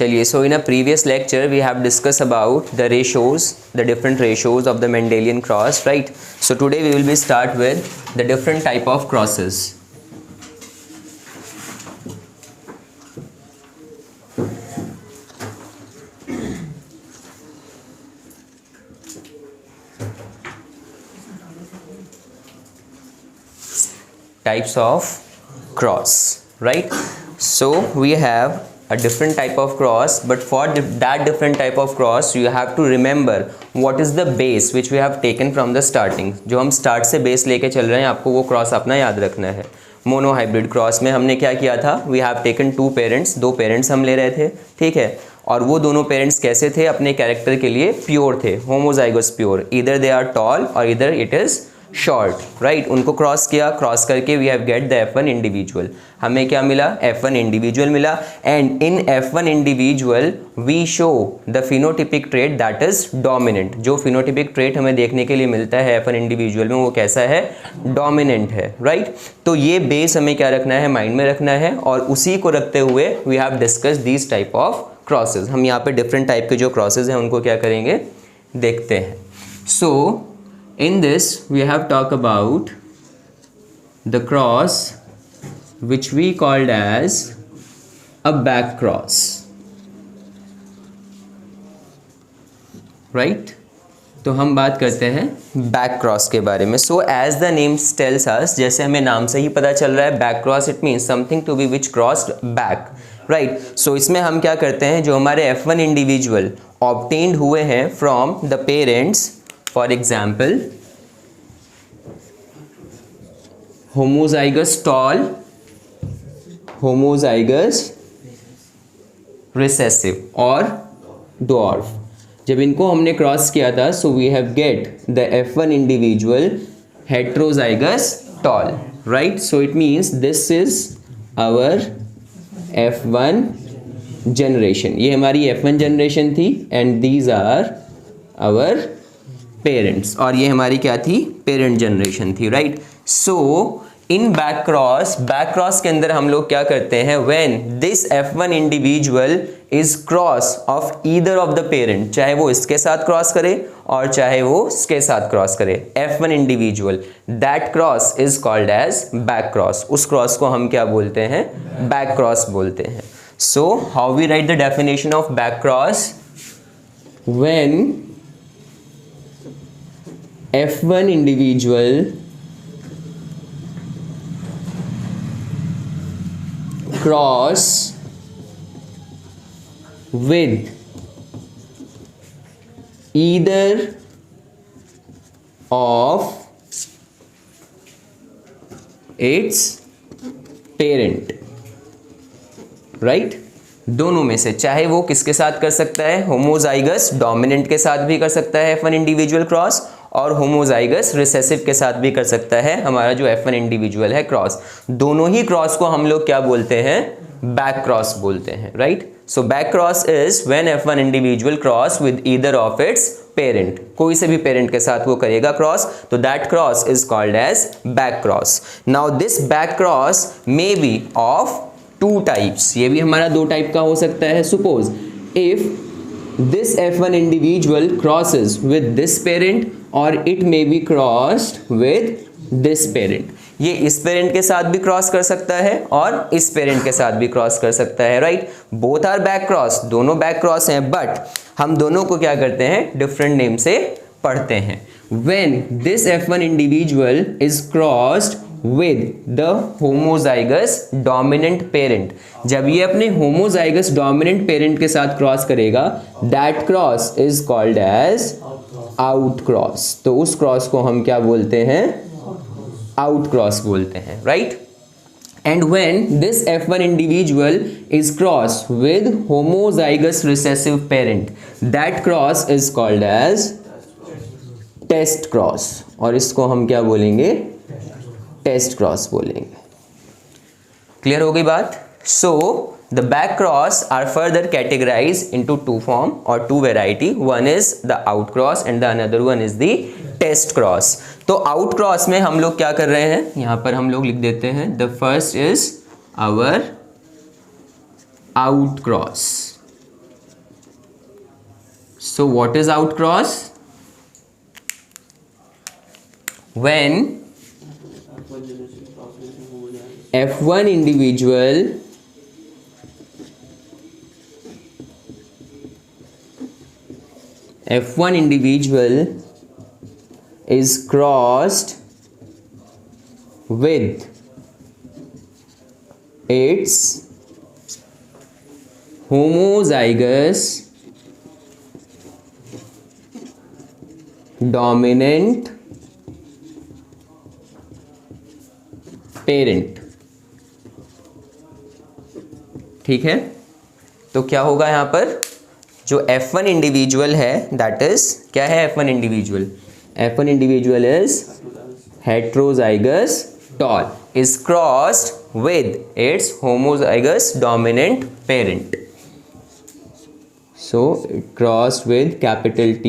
चलिए, so in a previous lecture we have discuss about the ratios, the different ratios of the Mendelian cross, right? So today we will be start with the different type of crosses. Types of cross, right? So we have a different type of cross, but for that different type of cross you have to remember what is the base which we have taken from the starting. जो हम start से base लेके चल रहे हैं, आपको वो cross अपना याद रखना है. मोनो हाइब्रिड क्रॉस में हमने क्या किया था? We have taken two parents, दो पेरेंट्स हम ले रहे थे, ठीक है, और वो दोनों पेरेंट्स कैसे थे? अपने कैरेक्टर के लिए प्योर थे, होमोजाइगस प्योर, इधर दे आर टॉल और इधर इट इज़ शॉर्ट, राइट? उनको क्रॉस किया, क्रॉस करके we have get the F1 individual. हमें क्या मिला? F1 इंडिविजुअल मिला. And in F1 individual we show the phenotypic trait that is dominant. जो फिनोटिपिक ट्रेट हमें देखने के लिए मिलता है F1 इंडिविजुअल में, वो कैसा है? डोमिनेंट है, राइट? तो ये बेस हमें क्या रखना है? माइंड में रखना है. और उसी को रखते हुए we have discuss these type of crosses. हम यहाँ पे डिफरेंट टाइप के जो क्रॉसेज हैं उनको क्या करेंगे? देखते हैं. सो in this we have talked about the cross which we called as a back cross, right? तो हम बात करते हैं बैक क्रॉस के बारे में. So as the name tells us, जैसे हमें नाम से ही पता चल रहा है, back cross it means something to be which crossed back, right? सो इसमें हम क्या करते हैं? जो हमारे F1 इंडिविजुअल ऑब्टेन्ड हुए हैं from the parents, for example homozygous tall, homozygous recessive और dwarf. जब इनको हमने क्रॉस किया था, so we have get the F1 individual heterozygous tall, right? So it means this is our F1 generation. ये हमारी F1 जनरेशन थी and these are our parents, और ये हमारी क्या थी? पेरेंट जनरेशन थी, right? So in back cross के अंदर हम लोग क्या करते हैं? When this F1 individual is cross of either of the parent, चाहे वो इसके साथ क्रॉस करे और चाहे वो इसके साथ क्रॉस करे, F1 individual, that cross is called as back cross. उस क्रॉस को हम क्या बोलते हैं? बैक क्रॉस बोलते हैं. So how we write the definition of back cross? When F1 individual cross with either of its parent, right? दोनों में से, चाहे वो किसके साथ कर सकता है? होमोजाइगस डोमिनेंट के साथ भी कर सकता है F1 इंडिविजुअल क्रॉस, और होमोजाइगस रिसेसिव के साथ भी कर सकता है हमारा जो F1 इंडिविजुअल है क्रॉस. दोनों ही क्रॉस को हम लोग क्या बोलते हैं? बैक क्रॉस बोलते हैं, right? So back cross is when F1 individual cross with either of its parent. कोई से भी पेरेंट के साथ वो करेगा क्रॉस, तो that cross is called as back cross. Now this back cross may be of two types. ये भी हमारा दो टाइप का हो सकता है. Suppose if this F1 individual crosses with this parent or it may be crossed with this parent. ये इस पेरेंट के साथ भी क्रॉस कर सकता है और इस पेरेंट के साथ भी क्रॉस कर सकता है, right? Both are back cross, दोनों बैक क्रॉस हैं, बट हम दोनों को क्या करते हैं? डिफरेंट नेम से पढ़ते हैं. When this F1 individual is crossed with the homozygous dominant parent, जब ये अपने homozygous dominant parent के साथ क्रॉस करेगा, that cross is called as out cross. तो उस क्रॉस को हम क्या बोलते हैं? out cross बोलते हैं, right? And when this F1 individual is crossed with homozygous recessive parent, that cross is called as test cross, और इसको हम क्या बोलेंगे? टेस्ट क्रॉस बोलेंगे. क्लियर हो गई बात? So the back cross are further categorize into two form और two variety. One is the out cross and the another one is the test cross. तो आउट क्रॉस में हम लोग क्या कर रहे हैं? यहां पर हम लोग लिख देते हैं the first is our out cross. So what is outcross? When F1 individual is crossed with its homozygous dominant parent. ठीक है, तो क्या होगा यहां पर, जो F1 इंडिविजुअल है दैट इज क्या है, F1 individual is heterozygous tall is crossed with its homozygous dominant parent. So it crossed with capital T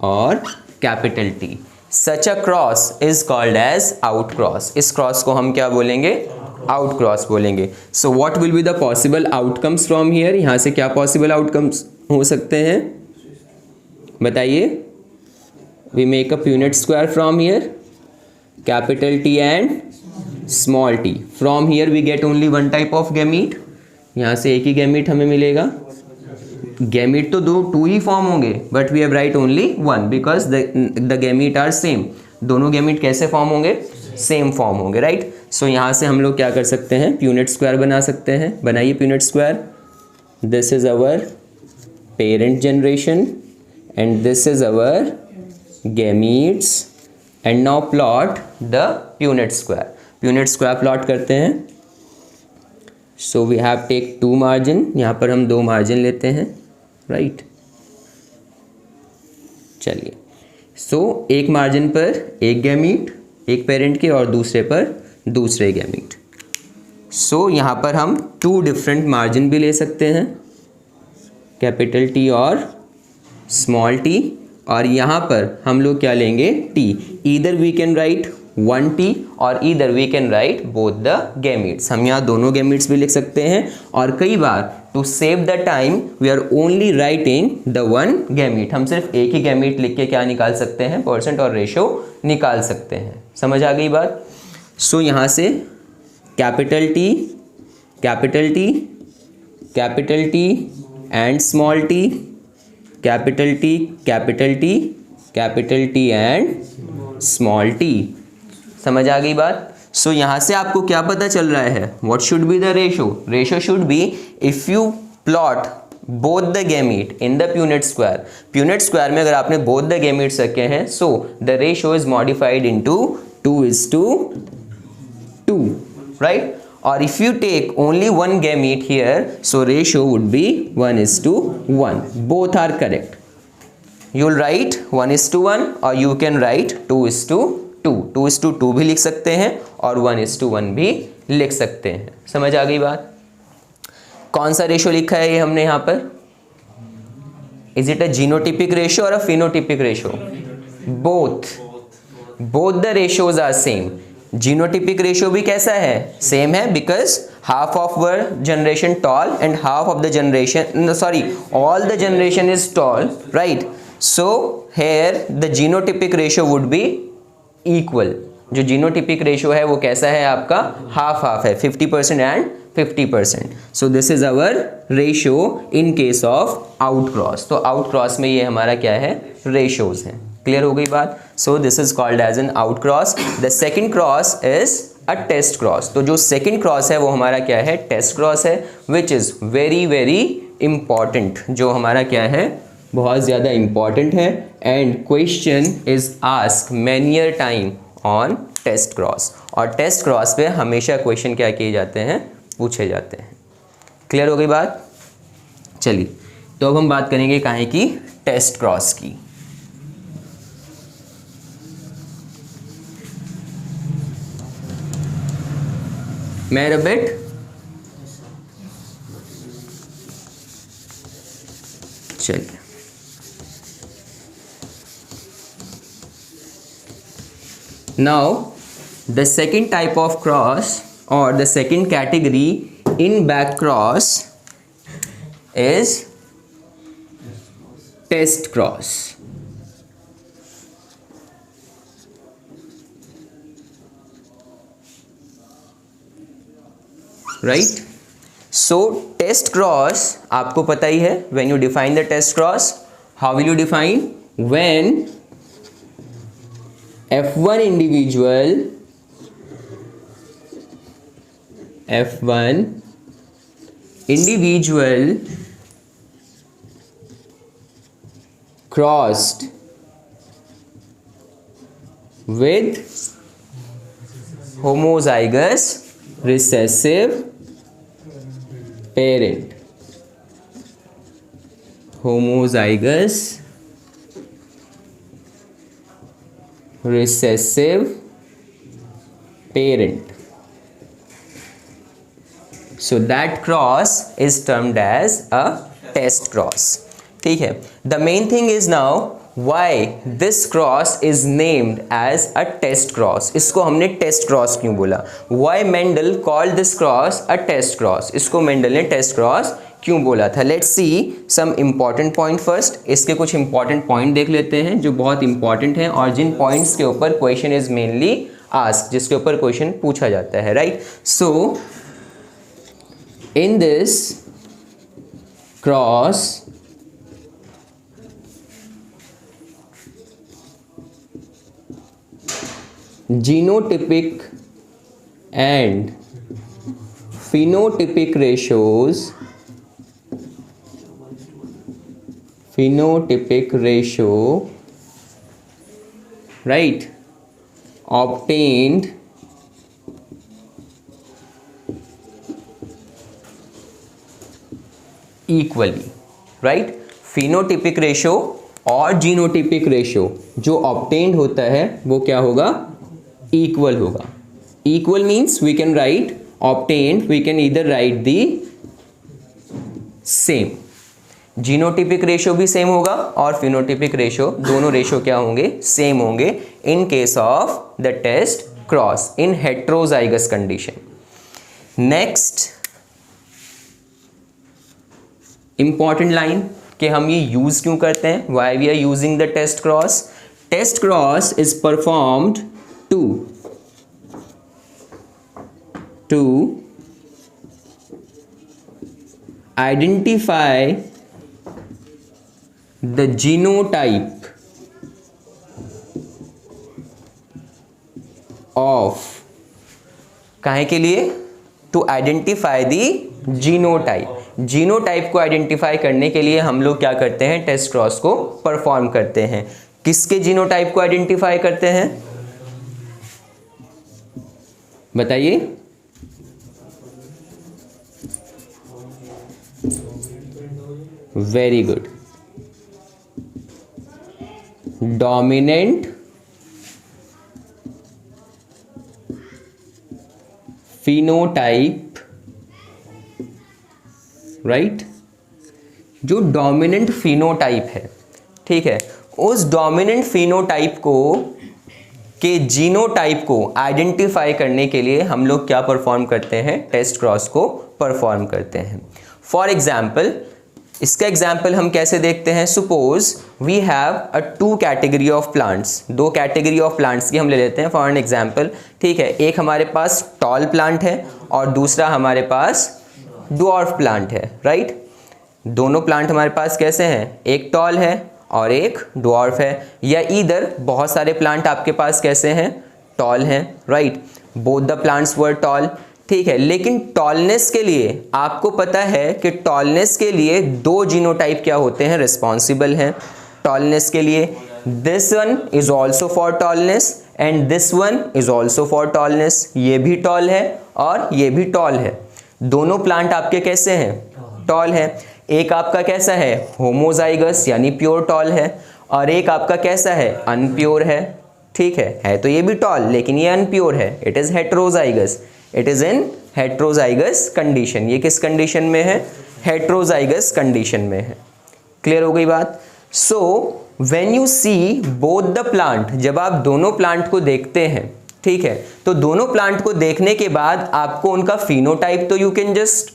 or capital T. Such a cross is called as outcross. इस cross को हम क्या बोलेंगे, outcross बोलेंगे. So what will be the possible outcomes from here? यहाँ से क्या possible outcomes हो सकते हैं बताइए. We make a Punnett square from here, capital T and small t. From here we get only one type of gamete. यहाँ से एक ही gamete हमें मिलेगा. गैमीट तो टू ही फॉर्म होंगे, but we have write only one because the gamete are same. दोनों gamete कैसे फॉर्म होंगे, सेम फॉर्म होंगे, राइट. सो यहाँ से हम लोग क्या कर सकते हैं, प्यूनेट स्क्वायर बना सकते हैं. बनाइए punnett square. This is our parent generation and this is our gametes and now plot the Punnett square. Punnett square plot करते हैं. So we have take 2 margin, यहाँ पर हम 2 मार्जिन लेते हैं, राइट. चलिए, सो एक मार्जिन पर एक गैमीट, एक पेरेंट के, और दूसरे पर दूसरे गैमीट. सो यहाँ पर हम 2 डिफरेंट मार्जिन भी ले सकते हैं, कैपिटल टी और स्मॉल टी. और यहाँ पर हम लोग क्या लेंगे, T. Either we can write 1t और either we can write both the gametes. हम यहाँ दोनों गैमीट्स भी लिख सकते हैं. और कई बार to save the time we are only writing the one gamete. हम सिर्फ एक ही गैमीट लिख के क्या निकाल सकते हैं, परसेंट और रेशो निकाल सकते हैं. समझ आ गई बात. सो यहाँ से capital T, capital T, capital T and small T, capital T, capital T, capital T and small T. समझ आ गई बात. सो यहाँ से आपको क्या पता चल रहा है, what should be the ratio. Ratio should be, if you plot both the gamete in the Punnett square. Punnett square में अगर आपने बोथ द गैमीट्स रखे हैं, so the ratio is modified into 2:2, right. और if you take only one gamete here, so ratio would be 1:1. Both are correct. You will write 1:1 और you can write 2:2. 2:2 भी लिख सकते हैं और 1:1 भी लिख सकते हैं. समझ आ गई बात. कौन सा रेशो लिखा है ये हमने यहाँ पर, is it a genotypic ratio और a phenotypic ratio. Both the ratios are same. Genotypic ratio भी कैसा है, सेम है, because half of our generation tall and half of the generation, sorry, all the generation is tall, right. So here the genotypic ratio would be equal. जो genotypic ratio है वो कैसा है आपका, हाफ हाफ है, 50% and 50%. So this is our ratio in case of outcross. तो outcross में ये हमारा क्या है, रेशोज हैं. क्लियर हो गई बात. So this is called as an outcross. The second cross is a test cross. तो जो सेकेंड क्रॉस है वो हमारा क्या है, टेस्ट क्रॉस है, which is very very important. जो हमारा क्या है, बहुत ज़्यादा इंपॉर्टेंट है. And question is ask many a time on test cross. और टेस्ट क्रॉस पे हमेशा क्वेश्चन क्या किए जाते हैं, पूछे जाते हैं. क्लियर हो गई बात. चलिए, तो अब हम बात करेंगे काहे की, टेस्ट क्रॉस की. मैं रबिट, चलिए. Now the second type of cross or the second category in back cross is test cross, right. So test cross आपको पता ही है, when you define the test cross, how will you define? When F1 individual crossed with homozygous recessive parent, homozygous recessive parent, so that cross is termed as a test cross. ठीक है, the main thing is now why this cross is named as a test cross. इसको हमने test cross क्यों बोला? Why Mendel called this cross a test cross? इसको Mendel ने test cross क्यों बोला था? Let's see some important point first. इसके कुछ important point देख लेते हैं जो बहुत important हैं और जिन points के ऊपर question is mainly asked, जिसके ऊपर question पूछा जाता है, right? So in this cross genotypic and phenotypic ratio, right, obtained equally, right? phenotypic ratio और जीनोटिपिक रेशियो जो ऑब्टेन्ड होता है वो क्या होगा? इक्वल होगा. Equal means we can write obtained, we can either write the same. Genotypic ratio भी same होगा और फिनोटिपिक रेशियो, दोनों रेशियो क्या होंगे? सेम होंगे in case of the test cross in heterozygous condition. Next important line कि हम ये यूज क्यों करते हैं, why we are using the test cross. Test cross is performed to identify the genotype of, काहे के लिए? To identify the genotype. Genotype को आइडेंटिफाई करने के लिए हम लोग क्या करते हैं? टेस्ट क्रॉस को परफॉर्म करते हैं. किसके जीनोटाइप को आइडेंटिफाई करते हैं बताइए? Very good. Dominant phenotype, right? जो डोमिनेंट फिनोटाइप है, ठीक है, उस डोमिनेंट फिनोटाइप को के जीनोटाइप को आइडेंटिफाई करने के लिए हम लोग क्या परफॉर्म करते हैं? टेस्ट क्रॉस को परफॉर्म करते हैं. फॉर एग्जाम्पल, इसका एग्जाम्पल हम कैसे देखते हैं? Suppose we have a 2 category of plants. 2 category of plants की हम ले लेते हैं फॉर एन एग्जाम्पल, ठीक है. एक हमारे पास टॉल प्लांट है और दूसरा हमारे पास ड्वार्फ प्लांट है, राइट? दोनों प्लांट हमारे पास कैसे हैं? एक टॉल है और एक ड्वार्फ है, या इधर बहुत सारे प्लांट आपके पास कैसे हैं? टॉल हैं, right? Both the plants were toll, ठीक है. लेकिन टॉलनेस के लिए आपको पता है कि टॉलनेस के लिए 2 जीनोटाइप क्या होते हैं? रिस्पॉन्सिबल हैं टॉलनेस के लिए. This one is also for tallness and this one is also for tallness. ये भी टॉल है और ये भी टॉल है. दोनों प्लांट आपके कैसे हैं? टॉल है. एक आपका कैसा है? होमोजाइगस यानी प्योर टॉल है, और एक आपका कैसा है? अनप्योर है, ठीक है तो ये भी टॉल लेकिन ये अनप्योर है. It is heterozygous. It is in heterozygous condition. ये किस कंडीशन में है? हेट्रोजाइगस कंडीशन में है. क्लियर हो गई बात? So when you see both the plant, जब आप दोनों प्लांट को देखते हैं, ठीक है, तो दोनों प्लांट को देखने के बाद आपको उनका फिनोटाइप तो यू कैन जस्ट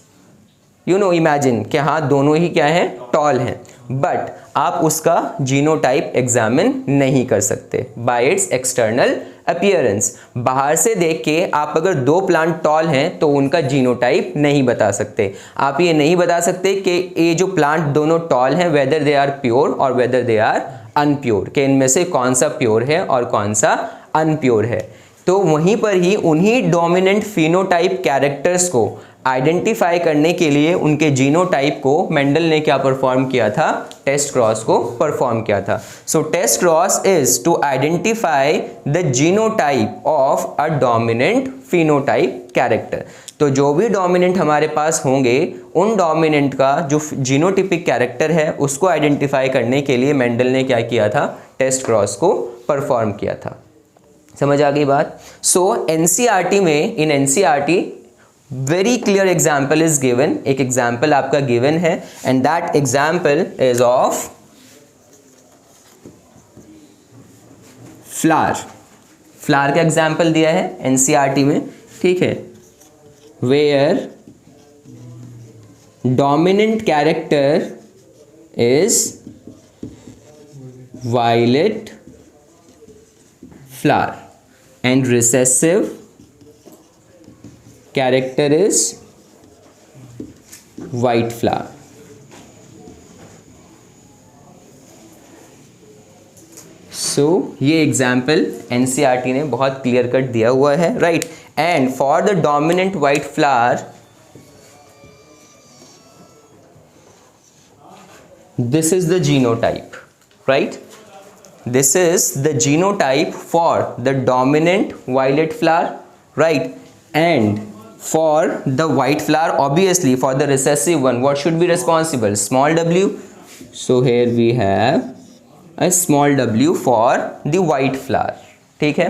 इमेजिन कि हाँ दोनों ही क्या है? टॉल हैं. बट आप उसका जीनोटाइप एग्जामिन नहीं कर सकते बाय इट्स एक्सटर्नल अपीयरेंस। बाहर से देख के आप अगर दो प्लांट टॉल हैं तो उनका जीनोटाइप नहीं बता सकते। आप ये नहीं बता सकते कि ये जो प्लांट दोनों टॉल हैं वेदर दे आर प्योर और वेदर दे आर अनप्योर, कि इनमें से कौन सा प्योर है और कौन सा अनप्योर है। तो वहीं पर ही उन्हीं डोमिनेंट फिनोटाइप कैरेक्टर्स को आइडेंटिफाई करने के लिए उनके जीनोटाइप को मेंडल ने क्या परफॉर्म किया था, टेस्ट क्रॉस को परफॉर्म किया था। So test cross is to identify the genotype of a dominant phenotype character. तो जो भी डोमिनेंट हमारे पास होंगे उन डोमिनेंट का जो जीनोटिपिक कैरेक्टर है उसको आइडेंटिफाई करने के लिए मेंडल ने क्या किया था, टेस्ट क्रॉस को परफॉर्म किया था। समझ आ गई बात। सो एनसीईआरटी में, in NCERT very clear example is given, एक एग्जाम्पल आपका गिवन है and that example is of flower. Flower का एग्जाम्पल दिया है एनसीईआरटी में, ठीक है, where dominant character is violet flower and recessive character is white flower. So ये एग्जाम्पल एनसीईआरटी ने बहुत क्लियर कट दिया हुआ है, right. And for the dominant white flower this is the genotype, right? This is the genotype for the dominant violet flower, right? And for the white flower, obviously for the recessive one, what should be responsible? Small w. So here we have a small w for the white flower, ठीक है।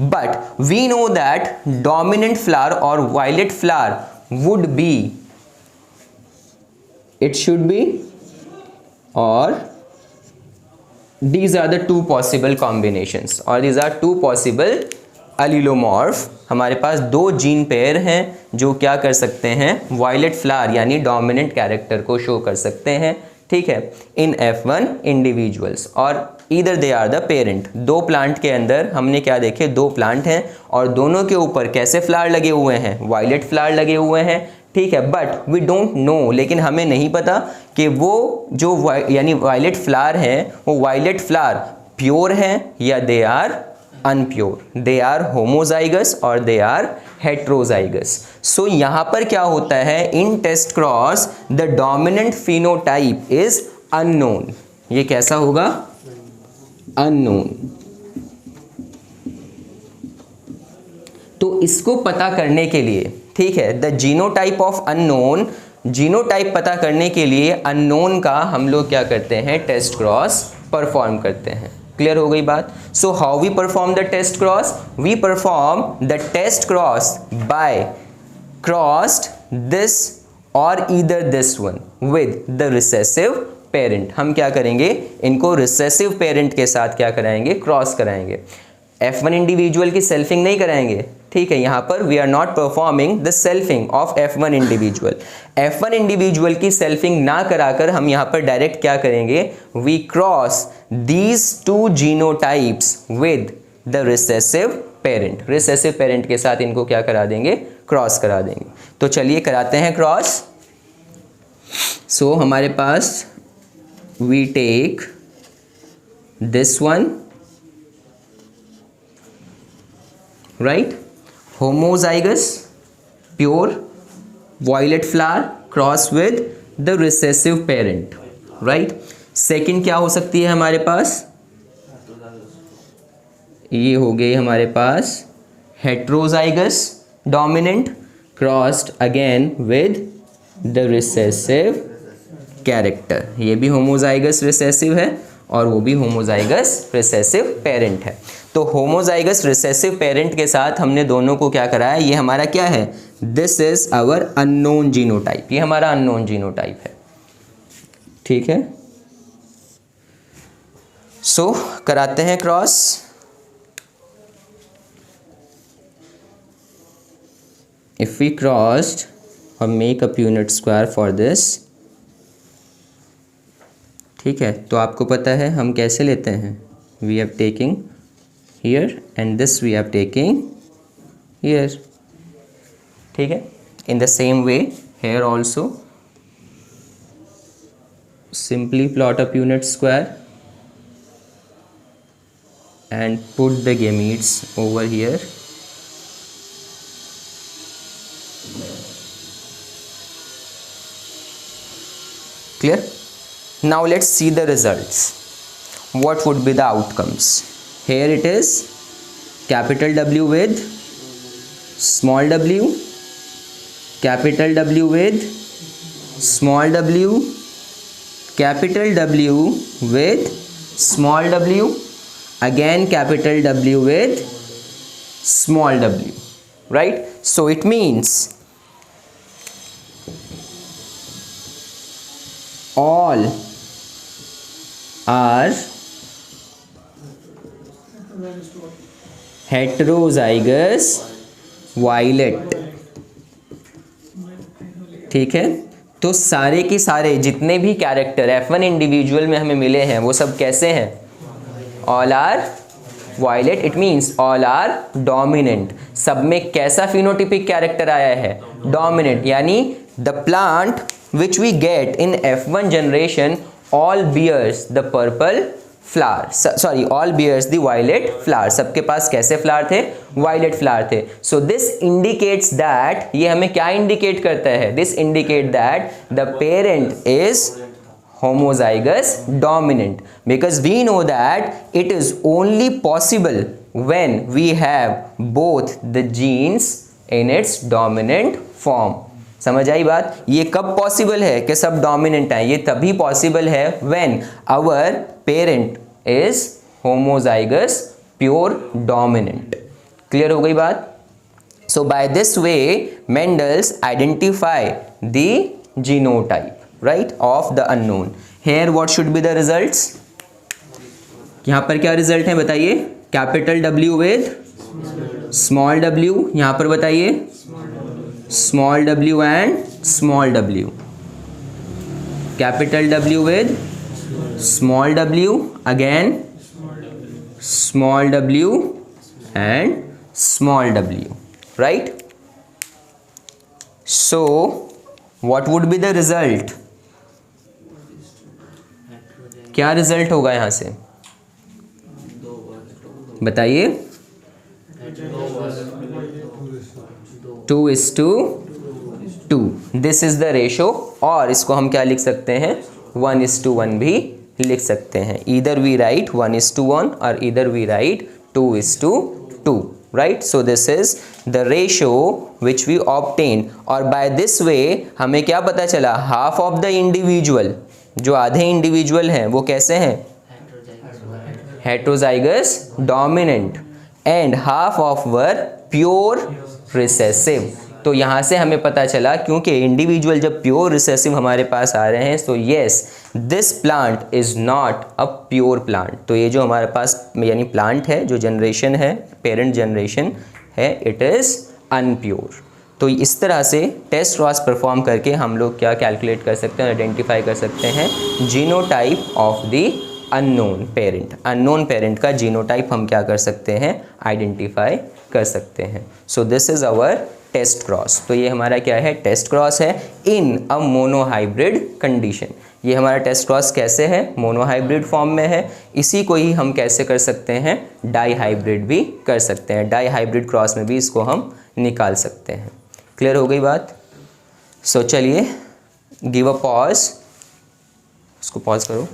But we know that dominant flower or violet flower would be, it should be, or these are the two possible combinations or these are two possible allelomorph। हमारे पास दो gene pair हैं जो क्या कर सकते हैं, वायलेट फ्लावर यानी dominant character को शो कर सकते हैं, ठीक है, इन F1 इंडिविजुअल्स, और either they are the parent. दो प्लांट के अंदर हमने क्या देखे, दो प्लांट हैं और दोनों के ऊपर कैसे फ्लावर लगे हुए हैं, वायलेट फ्लावर लगे हुए हैं, ठीक है। बट वी डोंट नो, लेकिन हमें नहीं पता कि वो जो यानी वायलेट फ्लावर है वो वायलेट फ्लावर प्योर है या they are unpure, they are homozygous और दे आर हेट्रोजाइगस। सो यहाँ पर क्या होता है, in test cross the dominant phenotype is unknown. ये कैसा होगा, अननोन। तो इसको पता करने के लिए, ठीक है, the genotype of unknown, genotype पता करने के लिए अननोन का हम लोग क्या करते हैं, टेस्ट क्रॉस परफॉर्म करते हैं। क्लियर हो गई बात। So how we perform the test cross, we perform the test cross by crossed this और either this one with the recessive parent. हम क्या करेंगे, इनको रिसेसिव पेरेंट के साथ क्या कराएंगे, क्रॉस कराएंगे। F1 इंडिविजुअल की सेल्फिंग नहीं कराएंगे, ठीक है। यहाँ पर we are not performing the selfing of F1 individual. F1 individual की सेल्फिंग ना कराकर हम यहाँ पर डायरेक्ट क्या करेंगे, we cross these two genotypes with the recessive parent. Recessive parent के साथ इनको क्या करा देंगे, क्रॉस करा देंगे। तो चलिए कराते हैं क्रॉस। सो हमारे पास we take this one, right, homozygous pure violet flower cross with the recessive parent, right। Second क्या हो सकती है हमारे पास, ये हो गई हमारे पास heterozygous dominant crossed again with the recessive character। ये भी homozygous recessive है और वो भी होमोजाइगस रिसेसिव पेरेंट है। तो होमोजाइगस रिसेसिव पेरेंट के साथ हमने दोनों को क्या कराया, ये हमारा क्या है, this is our unknown genotype, ये हमारा अननोन जीनोटाइप है, ठीक है। सो कराते हैं क्रॉस। इफ वी क्रॉस्ड और make a unit square for this, ठीक है, तो आपको पता है हम कैसे लेते हैं, we have taking here and this we have taking here, ठीक है। In the same way here also, simply plot a Punnett square and put the gametes over here. Clear? Now let's see the results. What would be the outcomes? Here it is capital W with small w, capital W with small w, capital W with small w, again capital W with small w, right? So it means all are heterozygous violet, ठीक है। तो सारे के सारे जितने भी character F1 individual में हमें मिले हैं वो सब कैसे हैं, all are violet, it means all are dominant. सब में कैसा फिनोटिपिक कैरेक्टर आया है, डोमिनेंट, यानी the plant which we get in F1 generation all bears the purple flower, sorry all bears the violet flower, सबके पास कैसे फ्लावर थे, वायलेट फ्लावर थे। सो दिस इंडिकेट्स दैट, ये हमें क्या इंडिकेट करता है, this indicate that the parent is homozygous dominant, because we know that it is only possible when we have both the genes in its dominant form। समझ आई बात? ये कब possible है कि सब डोमिनेंट हैं, ये तभी पॉसिबल है when our parent is homozygous pure dominant। Clear हो गई बात? So by this way Mendel's identify the genotype, right, of the unknown। Here what should be the results? यहाँ पर क्या रिजल्ट है बताइए, capital W with small w, यहाँ पर बताइए small w and small w, capital W with small w, again small w and small w, right? So what would be the result? क्या result होगा यहां से बताइए, 2:2, दिस इज द रेशो, और इसको हम क्या लिख सकते हैं, 1:1 भी लिख सकते हैं। ईदर वी राइट 1:1 और either we write 2:2, right? So this is the ratio which we obtained, और by this way हमें क्या पता चला, हाफ ऑफ द इंडिविजुअल, जो आधे इंडिविजुअल हैं वो कैसे हैं, heterozygous dominant, and half of were pure recessive. तो यहाँ से हमें पता चला क्योंकि इंडिविजुअल जब प्योर रिसेसिव हमारे पास आ रहे हैं, तो yes this plant is not a pure plant. तो ये जो हमारे पास यानी प्लांट है, जो जनरेशन है, पेरेंट जनरेशन है, इट इज़ अनप्योर। तो इस तरह से टेस्ट क्रॉस परफॉर्म करके हम लोग क्या कैलकुलेट कर सकते हैं, आइडेंटिफाई कर सकते हैं genotype of the unknown parent. Unknown parent का जीनोटाइप हम क्या कर सकते हैं, आइडेंटिफाई कर सकते हैं। So this is our test cross. तो ये हमारा क्या है, टेस्ट क्रॉस है इन अ मोनोहाइब्रिड कंडीशन। ये हमारा टेस्ट क्रॉस कैसे है, मोनोहाइब्रिड फॉर्म में है। इसी को ही हम कैसे कर सकते हैं, डाई हाइब्रिड भी कर सकते हैं। डाई हाइब्रिड क्रॉस में भी इसको हम निकाल सकते हैं। क्लियर हो गई बात? सो चलिए गिव अ पॉज, इसको पॉज करो।